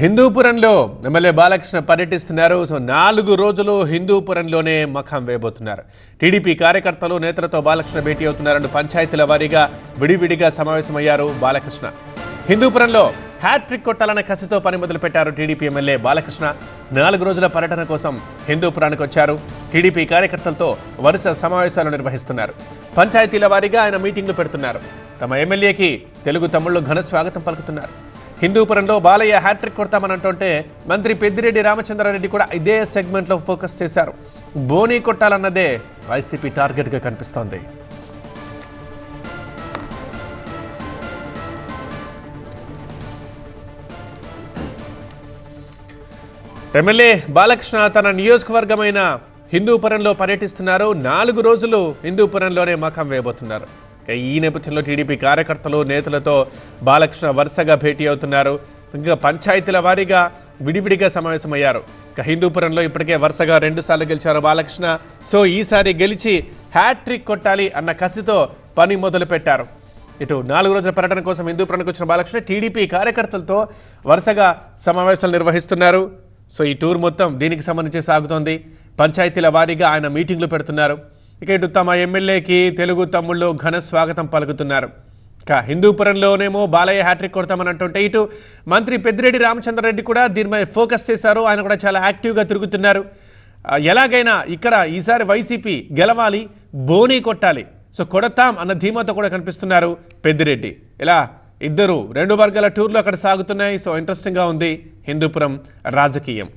హిందూపురంలో MLA Balakrishna పర్యటిస్తున్నారు. So 4 రోజులు హిందూపురంలోనే మఖం వేయబోతున్నారు. TDP కార్యకర్తలు నేతలతో బాలకృష్ణ భేటీ అవుతున్నారు. పంచాయతీల వారీగా విడివిడిగా సమావేశమయ్యారు బాలకృష్ణ. హిందూపురంలో హ్యాట్రిక్ కొట్టాలన్న కసితో పని మొదలుపెట్టారు టీడీపీ ఎమ్మెల్యే బాలకృష్ణ. 4 రోజుల పర్యటన కోసం హిందూపురానికి వచ్చారు. టీడీపీ కార్యకర్తలతో వరుస సమావేశాలు నిర్వహిస్తున్నారు. పంచాయతీల వారీగా ఆయన మీటింగ్లు పెడుతున్నారు. తమ ఎమ్మెల్యేకి తెలుగు తమ్ముళ్లు ఘన స్వాగతం పలుకుతున్నారు. హిందూపురంలో బాలయ్య హ్యాట్రిక్ కొడతామనంటుంటే మంత్రి పెద్దిరెడ్డి రామచంద్రారెడ్డి కూడా ఇదే సెగ్మెంట్లో ఫోకస్ చేశారు. బోనీ కొట్టాలన్నదే వైసీపీ టార్గెట్గా కనిపిస్తోంది. ఎమ్మెల్యే బాలకృష్ణ తన నియోజకవర్గమైన హిందూపురంలో పర్యటిస్తున్నారు. 4 రోజులు హిందూపురంలోనే మఖం వేయబోతున్నారు. ఈ నేపథ్యంలో టీడీపీ కార్యకర్తలు నేతలతో బాలకృష్ణ వరుసగా భేటీ అవుతున్నారు. ఇంకా పంచాయతీల వారీగా విడివిడిగా సమావేశమయ్యారు. హిందూపురంలో ఇప్పటికే వరుసగా 2 సార్లు గెలిచారు బాలకృష్ణ. సో ఈసారి గెలిచి హ్యాట్రిక్ కొట్టాలి అన్న కసితో పని మొదలు పెట్టారు. ఇటు 4 రోజుల పర్యటన కోసం హిందూపురానికి వచ్చిన బాలకృష్ణ టీడీపీ కార్యకర్తలతో వరుసగా సమావేశాలు నిర్వహిస్తున్నారు. సో ఈ టూర్ మొత్తం దీనికి సంబంధించి సాగుతోంది. పంచాయతీల వారీగా ఆయన మీటింగ్లు పెడుతున్నారు. ఇక ఇటు తమ ఎమ్మెల్యేకి తెలుగు తమ్ముళ్ళు ఘన స్వాగతం పలుకుతున్నారు. ఇక హిందూపురంలోనేమో బాలయ్య హ్యాట్రిక్ కొడతామని అంటుంటే ఇటు మంత్రి పెద్దిరెడ్డి రామచంద్రారెడ్డి కూడా దీనిపై ఫోకస్ చేశారు. ఆయన కూడా చాలా యాక్టివ్గా తిరుగుతున్నారు. ఎలాగైనా ఇక్కడ ఈసారి వైసీపీ గెలవాలి, బోనీ కొట్టాలి, సో కొడతాం అన్న ధీమాతో కూడా కనిపిస్తున్నారు పెద్దిరెడ్డి. ఇలా ఇద్దరు 2 వర్గాల టూర్లు అక్కడ సాగుతున్నాయి. సో ఇంట్రెస్టింగ్గా ఉంది హిందూపురం రాజకీయం.